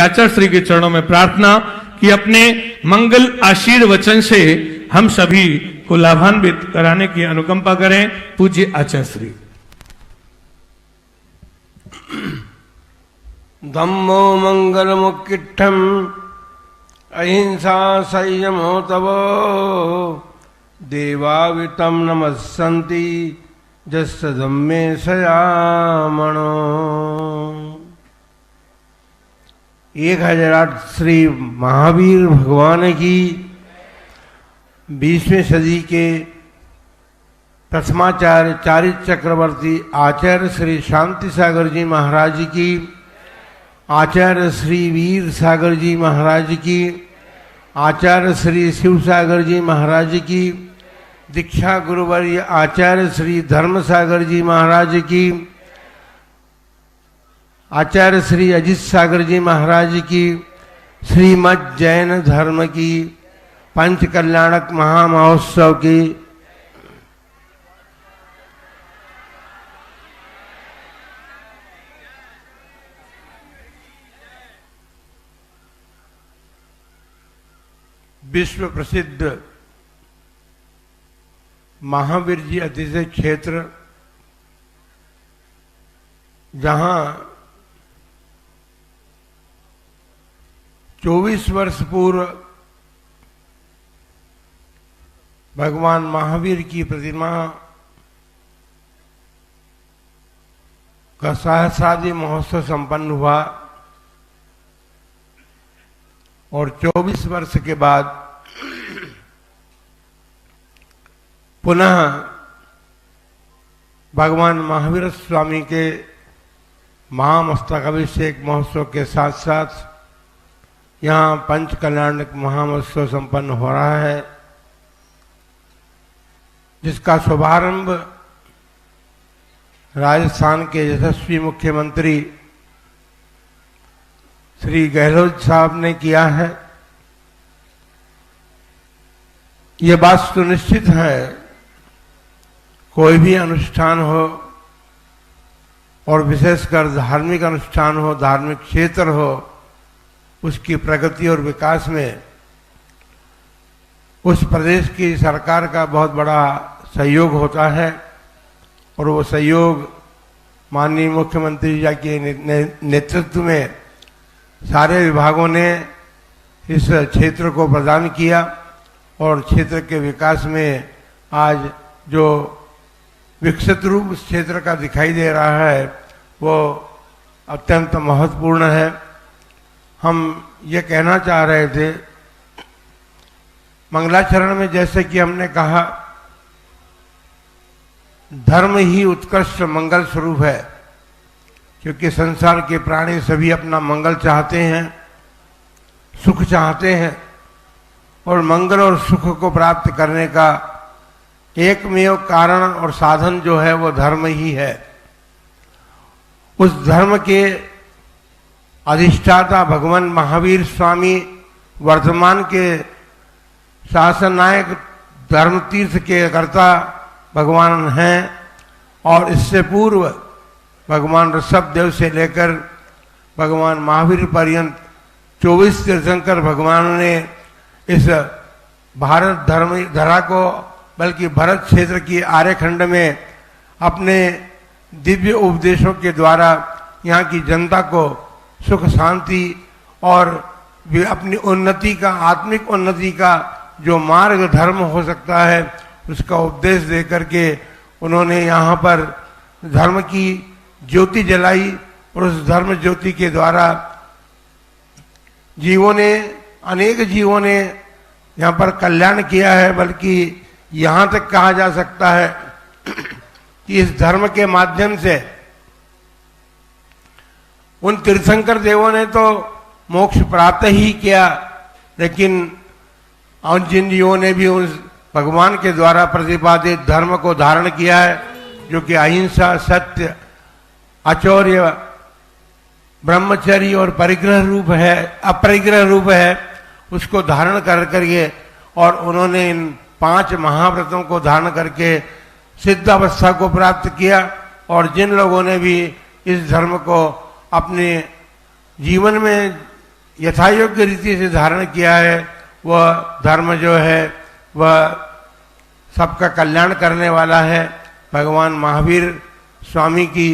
आचार्य श्री के चरणों में प्रार्थना कि अपने मंगल आशीर्वचन से हम सभी को लाभान्वित कराने की अनुकंपा करें। पूज्य आचार्य श्री। धम्मो मंगल मुक्किठम अहिंसा संयमो तव देवावितम नमस्सन्ति जस्स धम्मे सयामणो। 1008 श्री महावीर भगवान की 20वीं सदी के प्रथमाचार्य चारित्र चक्रवर्ती आचार्य श्री शांति सागर जी महाराज की, आचार्य श्री वीर सागर जी महाराज की, आचार्य श्री शिव सागर जी महाराज की, दीक्षा गुरुवर्य आचार्य श्री धर्म सागर जी महाराज की, आचार्य श्री अजित सागर जी महाराज की, श्रीमद जैन धर्म की पंच कल्याणक महामहोत्सव की विश्व प्रसिद्ध महावीर जी अतिशय क्षेत्र, जहां 24 वर्ष पूर्व भगवान महावीर की प्रतिमा का सहस्रादि महोत्सव संपन्न हुआ और 24 वर्ष के बाद पुनः भगवान महावीर स्वामी के महामस्तकाभिषेक महोत्सव के साथ साथ यहाँ पंच कल्याणक महामहोत्सव संपन्न हो रहा है, जिसका शुभारंभ राजस्थान के यशस्वी मुख्यमंत्री श्री गहलोत साहब ने किया है। ये बात सुनिश्चित है, कोई भी अनुष्ठान हो और विशेषकर धार्मिक अनुष्ठान हो, धार्मिक क्षेत्र हो, उसकी प्रगति और विकास में उस प्रदेश की सरकार का बहुत बड़ा सहयोग होता है और वो सहयोग माननीय मुख्यमंत्री जी के नेतृत्व में सारे विभागों ने इस क्षेत्र को प्रदान किया और क्षेत्र के विकास में आज जो विकसित रूप उस क्षेत्र का दिखाई दे रहा है वो अत्यंत महत्वपूर्ण है। हम ये कहना चाह रहे थे, मंगलाचरण में जैसे कि हमने कहा, धर्म ही उत्कृष्ट मंगल स्वरूप है, क्योंकि संसार के प्राणी सभी अपना मंगल चाहते हैं, सुख चाहते हैं और मंगल और सुख को प्राप्त करने का एकमेव कारण और साधन जो है वो धर्म ही है। उस धर्म के अधिष्ठाता भगवान महावीर स्वामी वर्तमान के शासन नायक धर्म तीर्थ के कर्ता भगवान हैं और इससे पूर्व भगवान ऋषभ देव से लेकर भगवान महावीर पर्यंत 24 तीर्थंकर भगवानों ने इस भारत धर्म धरा को, बल्कि भरत क्षेत्र की आर्यखंड में अपने दिव्य उपदेशों के द्वारा यहाँ की जनता को सुख शांति और अपनी उन्नति का, आत्मिक उन्नति का जो मार्ग धर्म हो सकता है उसका उपदेश दे करके उन्होंने यहाँ पर धर्म की ज्योति जलाई और उस धर्म ज्योति के द्वारा अनेक जीवों ने यहाँ पर कल्याण किया है। बल्कि यहाँ तक कहा जा सकता है कि इस धर्म के माध्यम से उन तीर्थंकर देवों ने तो मोक्ष प्राप्त ही किया, लेकिन और जिन जीवों ने भी उस भगवान के द्वारा प्रतिपादित धर्म को धारण किया है, जो कि अहिंसा, सत्य, आचौर्य, ब्रह्मचर्य और परिग्रह रूप है, अपरिग्रह रूप है, उसको धारण कर करके और उन्होंने इन 5 महाव्रतों को धारण करके सिद्ध अवस्था को प्राप्त किया। और जिन लोगों ने भी इस धर्म को अपने जीवन में यथायोग्य रीति से धारण किया है, वह धर्म जो है वह सबका कल्याण करने वाला है। भगवान महावीर स्वामी की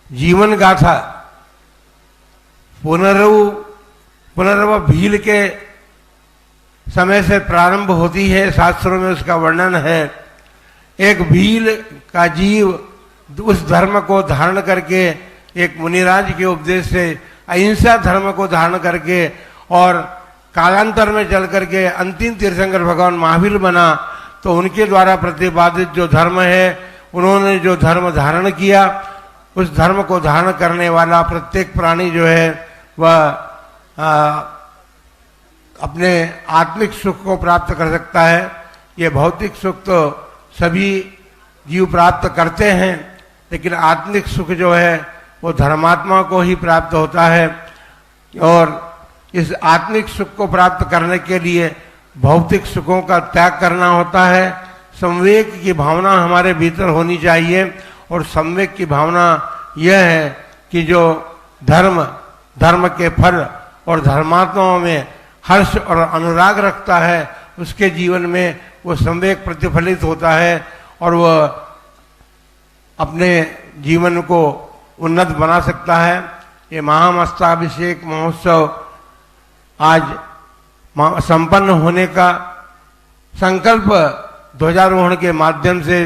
जीवन गाथा पुनर्व भील के समय से प्रारंभ होती है। शास्त्रों में उसका वर्णन है। एक भील का जीव उस धर्म को धारण करके, एक मुनिराज के उपदेश से अहिंसा धर्म को धारण करके और कालांतर में चल करके अंतिम तीर्थंकर भगवान महावीर बना। तो उनके द्वारा प्रतिपादित जो धर्म है, उन्होंने जो धर्म धारण किया, उस धर्म को धारण करने वाला प्रत्येक प्राणी जो है वह अपने आत्मिक सुख को प्राप्त कर सकता है। ये भौतिक सुख तो सभी जीव प्राप्त करते हैं, लेकिन आत्मिक सुख जो है वो धर्मात्मा को ही प्राप्त होता है। और इस आत्मिक सुख को प्राप्त करने के लिए भौतिक सुखों का त्याग करना होता है। संवेग की भावना हमारे भीतर होनी चाहिए, और संवेग की भावना यह है कि जो धर्म के फल और धर्मात्माओं में हर्ष और अनुराग रखता है, उसके जीवन में वो संवेग प्रतिफलित होता है और वह अपने जीवन को उन्नत बना सकता है। ये महामस्ताभिषेक महोत्सव आज संपन्न होने का संकल्प ध्वजारोहण के माध्यम से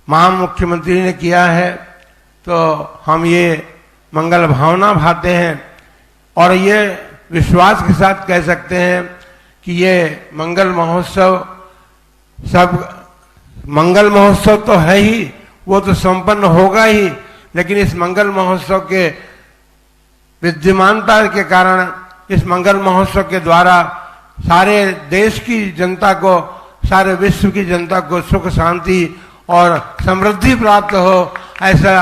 महामुख्यमंत्री ने किया है। तो हम ये मंगल भावना भाते हैं और ये विश्वास के साथ कह सकते हैं कि ये मंगल महोत्सव सब मंगल महोत्सव तो है ही, वो तो संपन्न होगा ही, लेकिन इस मंगल महोत्सव के विद्यमानता के कारण, इस मंगल महोत्सव के द्वारा सारे देश की जनता को, सारे विश्व की जनता को सुख शांति और समृद्धि प्राप्त हो, ऐसा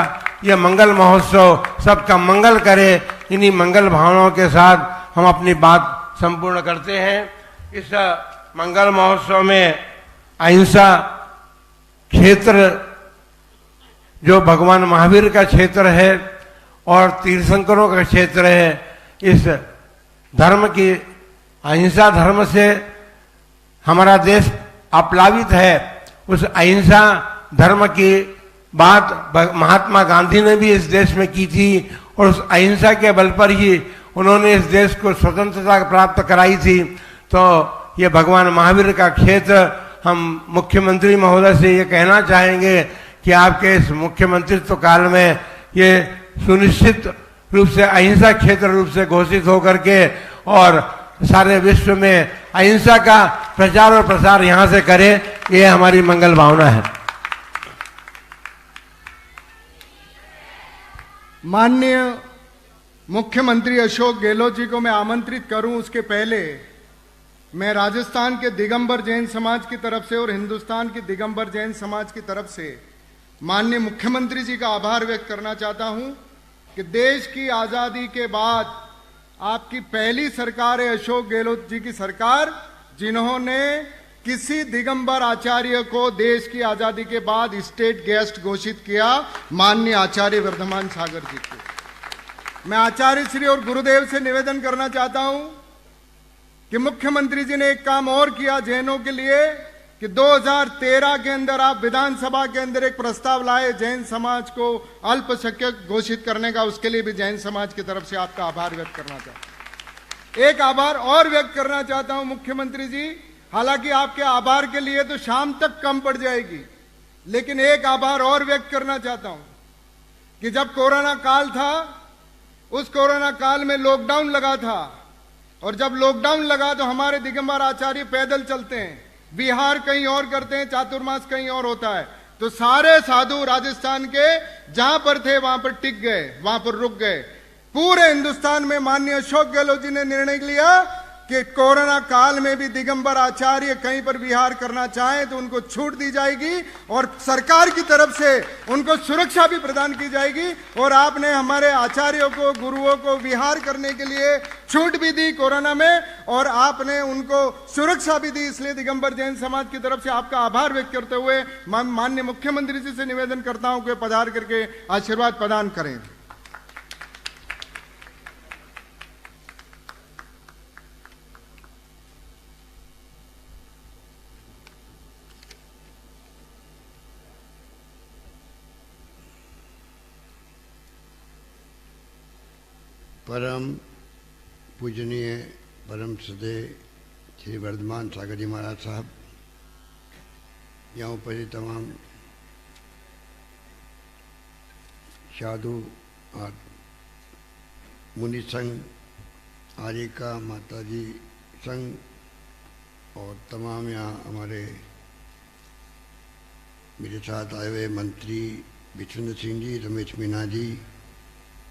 यह मंगल महोत्सव सबका मंगल करे। इन्हीं मंगल भावनाओं के साथ हम अपनी बात संपूर्ण करते हैं। इस मंगल महोत्सव में अहिंसा क्षेत्र जो भगवान महावीर का क्षेत्र है और तीर्थंकरों का क्षेत्र है, इस धर्म की अहिंसा धर्म से हमारा देश आप्लावित है। उस अहिंसा धर्म की बात महात्मा गांधी ने भी इस देश में की थी और उस अहिंसा के बल पर ही उन्होंने इस देश को स्वतंत्रता प्राप्त कराई थी। तो ये भगवान महावीर का क्षेत्र, हम मुख्यमंत्री महोदय से ये कहना चाहेंगे कि आपके इस मुख्यमंत्रित्व काल में ये सुनिश्चित रूप से अहिंसा क्षेत्र रूप से घोषित होकर के और सारे विश्व में अहिंसा का प्रचार और प्रसार यहाँ से करे, ये हमारी मंगल भावना है। माननीय मुख्यमंत्री अशोक गहलोत जी को मैं आमंत्रित करूं, उसके पहले मैं राजस्थान के दिगंबर जैन समाज की तरफ से और हिंदुस्तान के दिगंबर जैन समाज की तरफ से माननीय मुख्यमंत्री जी का आभार व्यक्त करना चाहता हूं कि देश की आजादी के बाद आपकी पहली सरकार है अशोक गहलोत जी की सरकार, जिन्होंने किसी दिगंबर आचार्य को देश की आजादी के बाद स्टेट गेस्ट घोषित किया, माननीय आचार्य वर्धमान सागर जी को। मैं आचार्य श्री और गुरुदेव से निवेदन करना चाहता हूं कि मुख्यमंत्री जी ने एक काम और किया जैनों के लिए कि 2013 के अंदर आप विधानसभा के अंदर एक प्रस्ताव लाए जैन समाज को अल्पसंख्यक घोषित करने का। उसके लिए भी जैन समाज की तरफ से आपका आभार व्यक्त करना चाहता हूं। एक आभार और व्यक्त करना चाहता हूं मुख्यमंत्री जी, हालांकि आपके आभार के लिए तो शाम तक कम पड़ जाएगी, लेकिन एक आभार और व्यक्त करना चाहता हूं कि जब कोरोना काल था, उस कोरोना काल में लॉकडाउन लगा था और जब लॉकडाउन लगा तो हमारे दिगंबर आचार्य पैदल चलते हैं, विहार कहीं और करते हैं, चातुर्मास कहीं और होता है। तो सारे साधु राजस्थान के जहां पर थे वहां पर टिक गए, वहां पर रुक गए। पूरे हिंदुस्तान में माननीय अशोक गहलोत जी ने निर्णय लिया कि कोरोना काल में भी दिगंबर आचार्य कहीं पर विहार करना चाहें तो उनको छूट दी जाएगी और सरकार की तरफ से उनको सुरक्षा भी प्रदान की जाएगी। और आपने हमारे आचार्यों को, गुरुओं को विहार करने के लिए छूट भी दी कोरोना में और आपने उनको सुरक्षा भी दी। इसलिए दिगंबर जैन समाज की तरफ से आपका आभार व्यक्त करते हुए माननीय मुख्यमंत्री जी से निवेदन करता हूं कि पधार करके आशीर्वाद प्रदान करें। परम पूजनीय परम श्रद्धेय श्री वर्धमान सागर जी महाराज साहब, यहाँ उपस्थित तमाम साधु और मुनि संघ, आर्यिका माता जी संघ और तमाम यहाँ हमारे मेरे साथ आए हुए मंत्री विश्वेंद्र सिंह जी, रमेश मीना जी,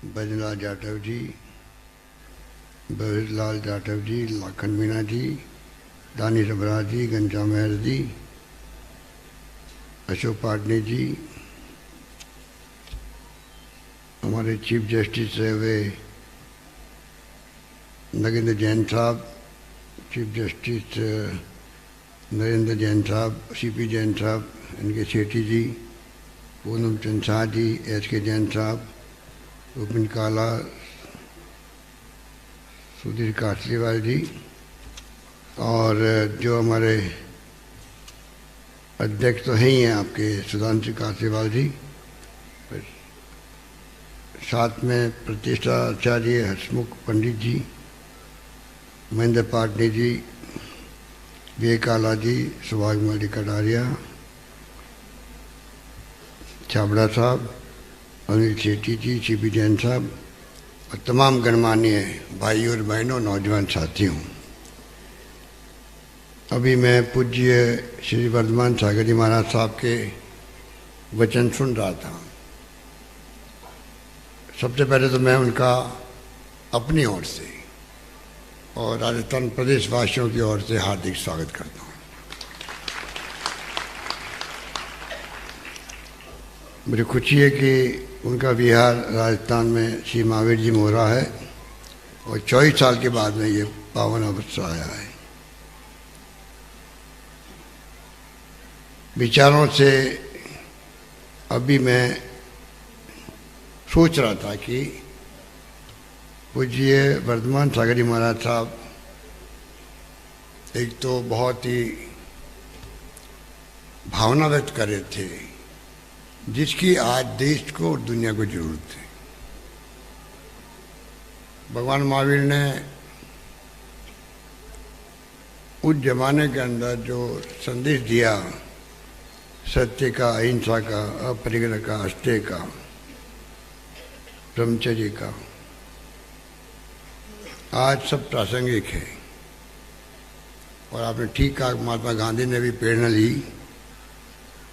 बजलाल जाटव जी, बजलाल जाटव जी, लाखन मीना जी, दानी रबराज जी, घनश्याम मेहर जी, अशोक पाटनी जी, हमारे चीफ जस्टिस रहे हुए नगेंद्र जैन साहब, चीफ जस्टिस नरेंद्र जैन साहब, सीपी जैन साहब, इनके सेठी जी, पूनम चंद शाह जी, SK जैन साहब, रुपिन काला, सुधीर कासलीवाल जी, और जो हमारे अध्यक्ष तो हैं ही हैं आपके सुधांशु कासलीवाल जी, साथ में प्रतिष्ठाचार्य हसमुख पंडित जी, महेंद्र पाटनी जी, विवेकाला जी, सुभागमली कटारिया, छाबड़ा साहब, अनिल सेठी जी, CP जैन साहब और तमाम गणमान्य भाई और बहनों, नौजवान साथियों, अभी मैं पूज्य श्री वर्धमान सागर जी महाराज साहब के वचन सुन रहा था। सबसे पहले तो मैं उनका अपनी ओर से और राजस्थान प्रदेश वासियों की ओर से हार्दिक स्वागत करता हूँ। मुझे खुशी है कि उनका विहार राजस्थान में श्री महावीर जी में हो रहा है और 24 साल के बाद में ये पावन अवसर आया है। विचारों से अभी मैं सोच रहा था कि पूज्य वर्धमान सागर जी महाराज साहब एक तो बहुत ही भावना व्यक्त कर रहे थे जिसकी आज देश को और दुनिया को जरूरत है। भगवान महावीर ने उस जमाने के अंदर जो संदेश दिया, सत्य का, अहिंसा का, अपरिग्रह का, अस्तेय का, ब्रह्मचर्य का, आज सब प्रासंगिक है। और आपने ठीक कहा, महात्मा गांधी ने भी प्रेरणा ली,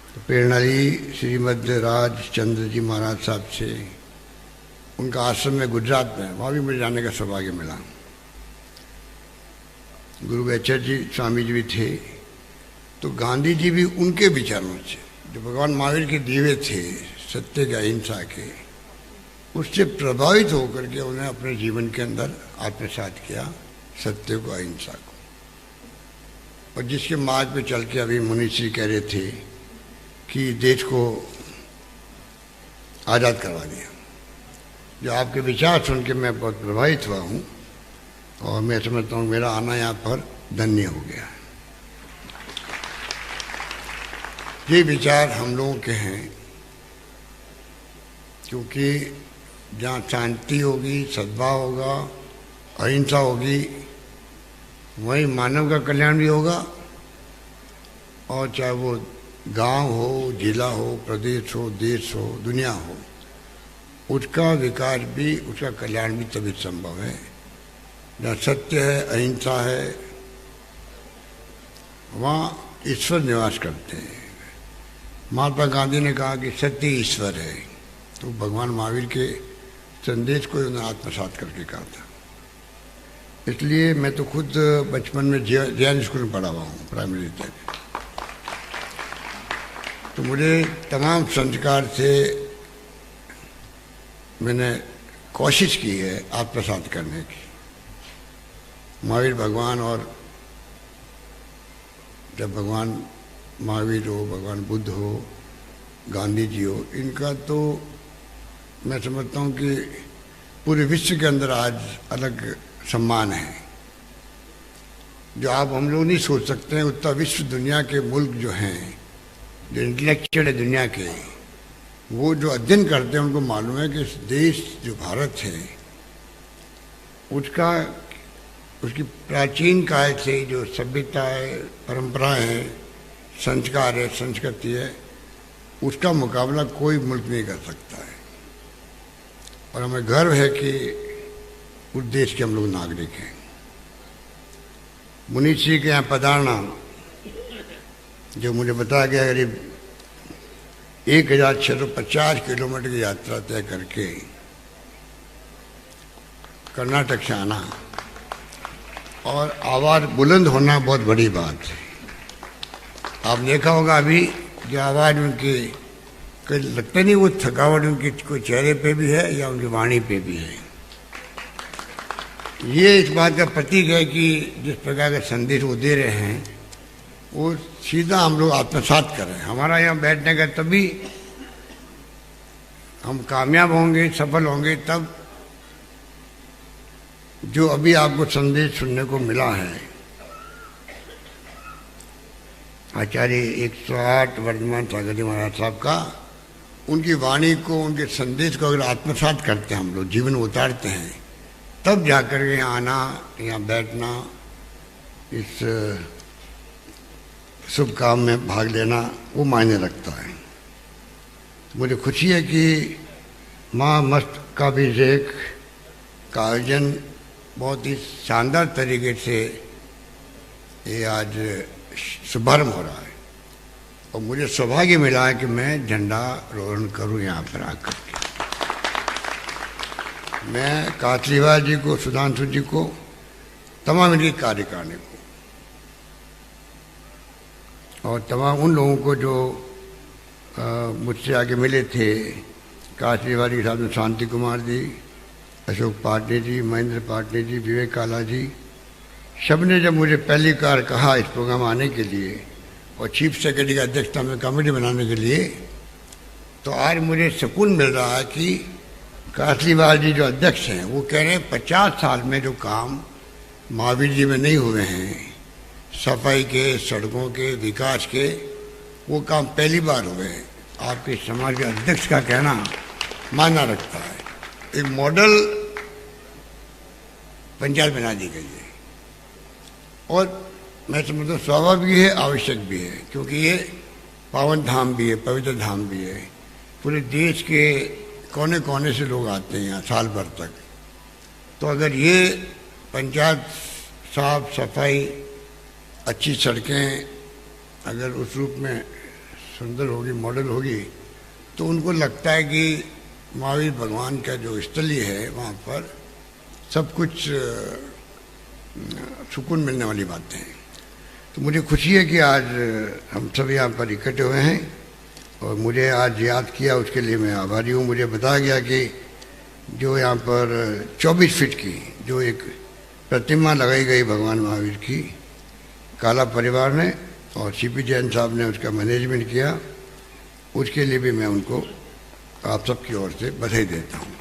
तो प्रेरणा ली श्रीमद राजचंद्र जी महाराज साहब से, उनका आश्रम में गुजरात में, वहाँ भी मुझे जाने का सौभाग्य मिला। गुरु वैचर जी स्वामी जी भी थे, तो गांधी जी भी उनके विचारों से, जो भगवान महावीर के दीवे थे सत्य के, अहिंसा के, उससे प्रभावित होकर के उन्हें अपने जीवन के अंदर आत्मसात किया सत्य को, अहिंसा को। और जिसके मार्ग पे चल के अभी मुनिश्री कह रहे थे कि देश को आज़ाद करवा दिया। जो आपके विचार सुन के मैं बहुत प्रभावित हुआ हूँ और मैं समझता हूँ मेरा आना यहाँ पर धन्य हो गया है। ये विचार हम लोगों के हैं, क्योंकि जहाँ शांति होगी, सद्भाव होगा, अहिंसा होगी, वहीं मानव का कल्याण भी होगा। और चाहे वो गांव हो, जिला हो, प्रदेश हो, देश हो, दुनिया हो, उसका विकास भी, उसका कल्याण भी तभी संभव है जहाँ सत्य है, अहिंसा है, वहाँ ईश्वर निवास करते हैं। महात्मा गांधी ने कहा कि सत्य ईश्वर है, तो भगवान महावीर के संदेश को उन्होंने आत्मसात करके कहा था। इसलिए मैं तो खुद बचपन में जैन स्कूल में पढ़ा हुआ हूँ, प्राइमरी तक, तो मुझे तमाम संस्कार से मैंने कोशिश की है आत्मसात करने की। महावीर भगवान, और जब भगवान महावीर हो, भगवान बुद्ध हो, गांधी जी हो, इनका तो मैं समझता हूँ कि पूरे विश्व के अंदर आज अलग सम्मान है, जो आप हम लोग नहीं सोच सकते हैं। उतना विश्व दुनिया के मुल्क जो हैं, जो इंटेलेक्चुअल है दुनिया के, वो जो अध्ययन करते हैं उनको मालूम है कि इस देश जो भारत है उसकी प्राचीन काल से जो सभ्यता है, परंपराएं हैं, संस्कार है, संस्कृति है, उसका मुकाबला कोई मुल्क नहीं कर सकता है। और हमें गर्व है कि उस देश के हम लोग नागरिक हैं। मुनीष जी के यहाँ पधारना, जो मुझे बताया गया, करीब 1650 किलोमीटर की यात्रा तय करके कर्नाटक से आना और आवाज़ बुलंद होना बहुत बड़ी बात है। आप देखा होगा अभी जो आवाज़ उनकी, कोई लगता नहीं वो थकावट उनकी कोई चेहरे पे भी है या उनकी वाणी पे भी है। ये इस बात का प्रतीक है कि जिस प्रकार का संदेश वो दे रहे हैं वो सीधा हम लोग आत्मसात कर रहे हैं। हमारा यहाँ बैठने का तभी हम कामयाब होंगे, सफल होंगे, तब जो अभी आपको संदेश सुनने को मिला है आचार्य 108 वर्धमान सागर जी महाराज साहब का, उनकी वाणी को, उनके संदेश को अगर आत्मसात करते हैं हम लोग, जीवन में उतारते हैं, तब जाकर के यहाँ आना, यहाँ बैठना, इस शुभ काम में भाग लेना वो मायने रखता है। मुझे खुशी है कि माँ मस्तकाभिषेक का आयोजन बहुत ही शानदार तरीके से ये आज शुभारंभ हो रहा है और मुझे सौभाग्य मिला है कि मैं झंडा रोहण करूं यहाँ पर आकर के। मैं कातलीवाल जी को, सुधांशु जी को, तमाम इनकी कार्यकारिणी को और तमाम उन लोगों को जो मुझसे आगे मिले थे, कातलीवाल के साथ में शांति कुमार जी, अशोक पाटनी जी, महेंद्र पाटनी जी, विवेक काला जी, सब ने जब मुझे पहली बार कहा इस प्रोग्राम आने के लिए और चीफ सेक्रेटरी की अध्यक्षता में कमेटी बनाने के लिए, तो आज मुझे सुकून मिल रहा है कि कातलीवाल जी जो अध्यक्ष हैं वो कह रहे हैं 50 साल में जो काम महावीर जी में नहीं हुए हैं, सफाई के, सड़कों के, विकास के, वो काम पहली बार हुए हैं। आपके समाज के अध्यक्ष का कहना मायना रखता है। एक मॉडल पंचायत बना दी गई है और मैं समझता हूँ स्वाभाविक भी है, आवश्यक भी है, क्योंकि ये पावन धाम भी है, पवित्र धाम भी है। पूरे देश के कोने कोने से लोग आते हैं यहाँ साल भर तक। तो अगर ये पंचायत साफ सफाई, अच्छी सड़कें अगर उस रूप में सुंदर होगी, मॉडल होगी, तो उनको लगता है कि महावीर भगवान का जो स्थली है वहाँ पर सब कुछ सुकून मिलने वाली बातें हैं। तो मुझे खुशी है कि आज हम सब यहाँ पर इकट्ठे हुए हैं और मुझे आज याद किया, उसके लिए मैं आभारी हूँ। मुझे बताया गया कि जो यहाँ पर 24 फीट की जो एक प्रतिमा लगाई गई भगवान महावीर की, काला परिवार ने और सीपी जैन साहब ने उसका मैनेजमेंट किया, उसके लिए भी मैं उनको आप सबकी ओर से बधाई देता हूँ।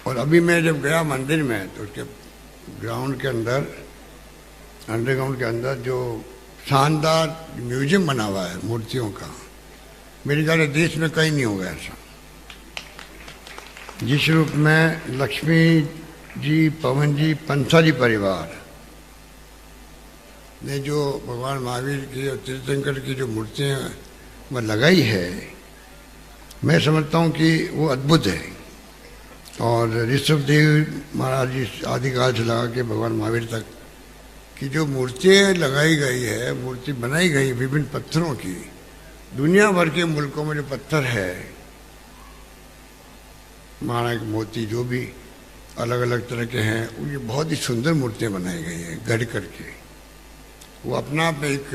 और अभी मैं जब गया मंदिर में तो उसके ग्राउंड के अंदर, अंडरग्राउंड के अंदर जो शानदार म्यूजियम बना हुआ है मूर्तियों का, मेरे ख्याल देश में कहीं नहीं होगा ऐसा। जिस रूप में लक्ष्मी जी, पवन जी, पंसारी परिवार ने जो भगवान महावीर की और तीर्थंकर की जो मूर्तियाँ में लगाई है, मैं समझता हूँ कि वो अद्भुत है। और ऋषभदेव महाराज जी आदिकाल से लगा के भगवान महावीर तक की जो मूर्तियाँ लगाई गई है, मूर्ति बनाई गई विभिन्न पत्थरों की, दुनिया भर के मुल्कों में जो पत्थर है, माणक, मोती, जो भी अलग अलग तरह के हैं, ये बहुत ही सुंदर मूर्तियाँ बनाई गई हैं गढ़ करके। वो अपना आप एक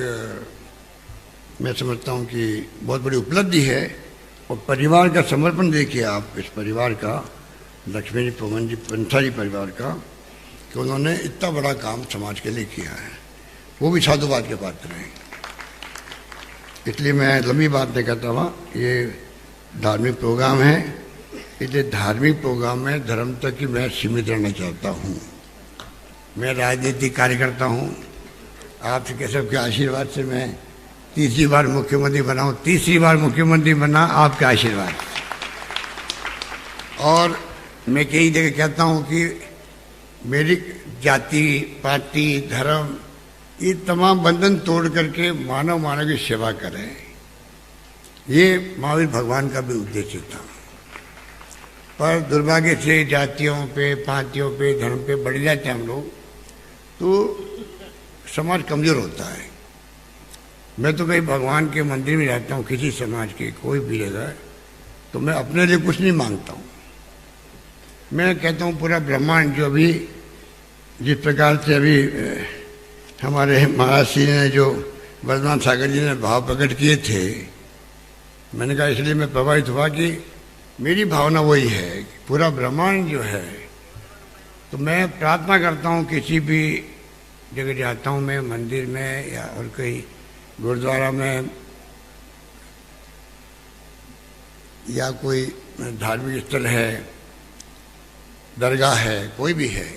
मैं समझता हूँ कि बहुत बड़ी उपलब्धि है। और परिवार का समर्पण देखिए आप, इस परिवार का, लक्ष्मी जी, पवन जी, पंसारी परिवार का, कि उन्होंने इतना बड़ा काम समाज के लिए किया है, वो भी साधुवाद के पात्र हैं। इसलिए मैं लंबी बात नहीं करता हुआ, ये धार्मिक प्रोग्राम है, इसलिए धार्मिक प्रोग्राम में धर्म तक ही मैं सीमित रहना चाहता हूँ। मैं राजनीतिक कार्यकर्ता हूँ, आप सबके आशीर्वाद से मैं तीसरी बार मुख्यमंत्री बना हूँ, तीसरी बार मुख्यमंत्री बना आपके आशीर्वाद। और मैं कई जगह कहता हूँ कि मेरी जाति, पार्टी, धर्म, ये तमाम बंधन तोड़ करके मानव की सेवा करें, ये महावीर भगवान का भी उद्देश्य था। पर दुर्भाग्य से जातियों पे, पार्टियों पे, धर्म पे बढ़ जाते हैं हम लोग, तो समाज कमजोर होता है। मैं तो कहीं भगवान के मंदिर में रहता हूँ, किसी समाज के कोई भी जगह, तो मैं अपने लिए कुछ नहीं मांगता हूँ। मैं कहता हूँ पूरा ब्रह्मांड जो अभी जिस प्रकार से अभी हमारे महाराज जी ने जो वर्धमान सागर जी ने भाव प्रकट किए थे, मैंने कहा इसलिए मैं प्रभावित हुआ कि मेरी भावना वही है कि पूरा ब्रह्मांड जो है, तो मैं प्रार्थना करता हूँ किसी भी जगह जाता हूँ मैं, मंदिर में या और कहीं गुरुद्वारा में या कोई धार्मिक स्थल है, दरगाह है, कोई भी है,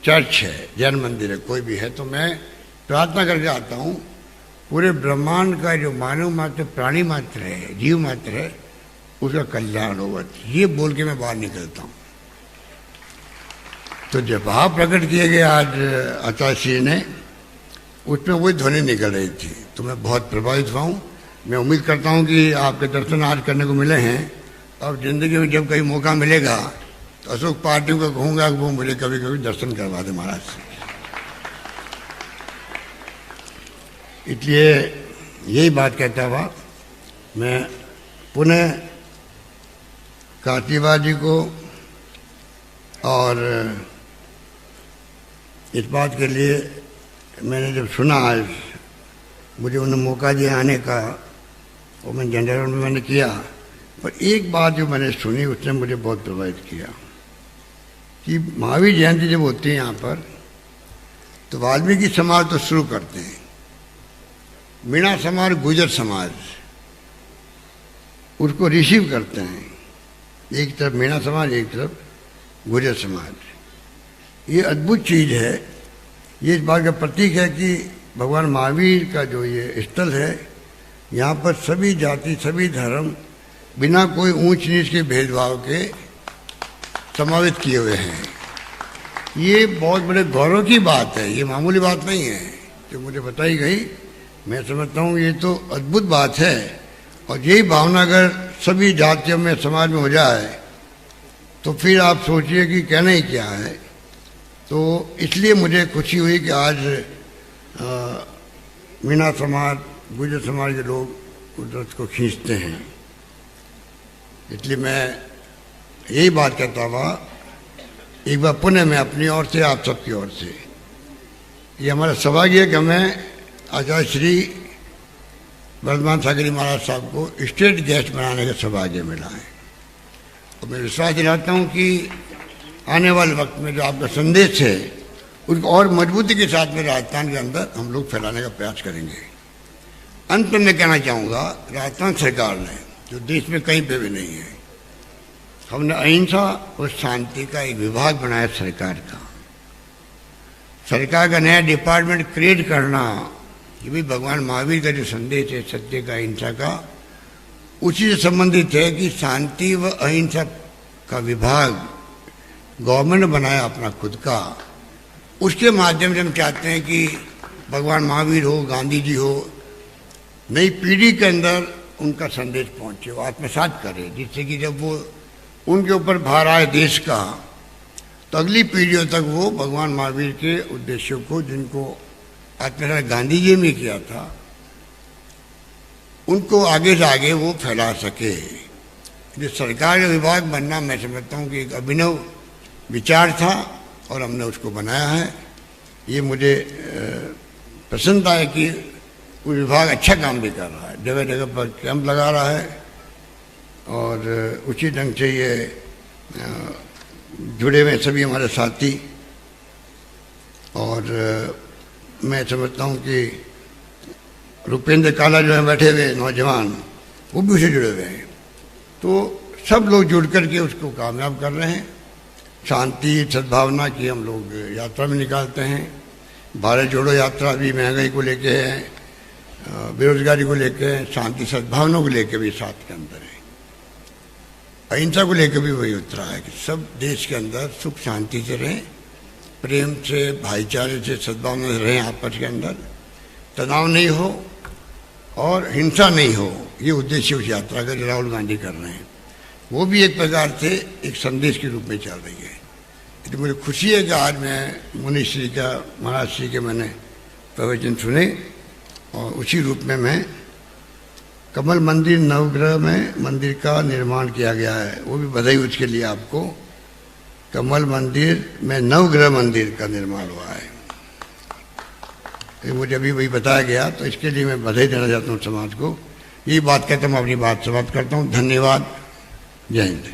चर्च है, जैन मंदिर है, कोई भी है, तो मैं प्रार्थना करके आता हूँ पूरे ब्रह्मांड का जो मानव मात्र, प्राणी मात्र है, जीव मात्र है, उसका कल्याण होगा, ये बोल के मैं बाहर निकलता हूँ। तो जब भाव प्रकट किए गए आज आचार्य श्री ने, उसमें वही ध्वनि निकल रही थी, तो मैं बहुत प्रभावित हुआ हूँ। मैं उम्मीद करता हूँ कि आपके दर्शन आज करने को मिले हैं। अब जिंदगी में जब कहीं मौका मिलेगा तो अशोक पार्टियों को कहूँगा कि वो मुझे कभी कभी दर्शन करवा दे महाराज। इसलिए यही बात कहता हुआ मैं पुनः कार्तिबा जी को और इस बात के लिए मैंने जब सुना, आज मुझे उन्हें मौका दिया आने का, और मैं जनरल में मैंने किया, पर एक बात जो मैंने सुनी उसने मुझे बहुत प्रभावित किया कि महावीर जयंती जब होती है यहाँ पर, तो वाल्मीकि समाज तो शुरू करते हैं, मीणा समाज, गुर्जर समाज उसको रिसीव करते हैं, एक तरफ मीणा समाज, एक तरफ गुर्जर समाज। ये अद्भुत चीज़ है, ये इस बात का प्रतीक है कि भगवान महावीर का जो ये स्थल है, यहाँ पर सभी जाति, सभी धर्म बिना कोई ऊंच नीच के भेदभाव के समावित किए हुए हैं। ये बहुत बड़े गौरव की बात है, ये मामूली बात नहीं है जो मुझे बताई गई। मैं समझता हूँ ये तो अद्भुत बात है, और यही भावना अगर सभी जातियों में, समाज में हो जाए, तो फिर आप सोचिए कि कहना ही क्या है। तो इसलिए मुझे खुशी हुई कि आज मीणा समाज, गुर्जर समाज के लोग उस को खींचते हैं। इसलिए मैं यही बात कहता हुआ एक बार पुनः मैं अपनी ओर से, आप सबकी ओर से, ये हमारा सौभाग्य है कि हमें आचार्य श्री वर्धमान सागरी महाराज साहब को स्टेट गेस्ट बनाने का सौभाग्य मिला है। और मैं विश्वास दिलाता हूँ कि आने वाले वक्त में जो आपका संदेश है उसको और मजबूती के साथ में राजस्थान के अंदर हम लोग फैलाने का प्रयास करेंगे। अंत में मैं कहना चाहूँगा, राजस्थान सरकार ने, जो देश में कहीं पे भी नहीं है, हमने अहिंसा और शांति का एक विभाग बनाया सरकार का। सरकार का नया डिपार्टमेंट क्रिएट करना, ये भी भगवान महावीर का जो संदेश है सत्य का, अहिंसा का, उसी से संबंधित है कि शांति व अहिंसा का विभाग गवर्नमेंट ने बनाया अपना खुद का। उसके माध्यम से हम चाहते हैं कि भगवान महावीर हो, गांधी जी हो, नई पीढ़ी के अंदर उनका संदेश पहुंचे, वो आत्मसात करे, जिससे कि जब वो उनके ऊपर भार आए देश का, तो अगली पीढ़ियों तक वो भगवान महावीर के उद्देश्यों को, जिनको आत्मसात गांधी जी ने किया था, उनको आगे से आगे वो फैला सके। जो सरकार का विभाग बनना, मैं समझता हूँ कि एक अभिनव विचार था और हमने उसको बनाया है। ये मुझे प्रसन्नता है कि वो विभाग अच्छा काम भी कर रहा है, जगह जगह पर कैंप लगा रहा है, और उसी ढंग से ये जुड़े हुए सभी हमारे साथी। और मैं समझता हूँ कि रुपेंद्र काला जो है बैठे हुए नौजवान, वो भी उसे जुड़े हुए हैं। तो सब लोग जुड़ करके उसको कामयाब कर रहे हैं। शांति, सद्भावना की हम लोग यात्रा में निकालते हैं। भारत जोड़ो यात्रा भी महंगाई को लेके है, बेरोजगारी को लेके है, शांति सद्भावना को लेके भी साथ के अंदर है। अहिंसा को लेकर भी वही उतरा है कि सब देश के अंदर सुख शांति से रहें, प्रेम से, भाईचारे से, सद्भावना से रहें, आपस के अंदर तनाव नहीं हो और हिंसा नहीं हो। ये उद्देश्य उस यात्रा का जो राहुल गांधी कर रहे हैं, वो भी एक प्रकार से एक संदेश के रूप में चल रही है। तो मुझे खुशी है कि आज मैं मुनिश्री का, महाराज श्री के मैंने प्रवचन सुने और उसी रूप में मैं कमल मंदिर नवग्रह में मंदिर का निर्माण किया गया है, वो भी बधाई उसके लिए आपको। कमल मंदिर में नवग्रह मंदिर का निर्माण हुआ है, मुझे अभी वही बताया गया, तो इसके लिए मैं बधाई देना चाहता हूँ समाज को। यही बात कहता हूँ, अपनी बात समाप्त करता हूँ। धन्यवाद। जय हिंद।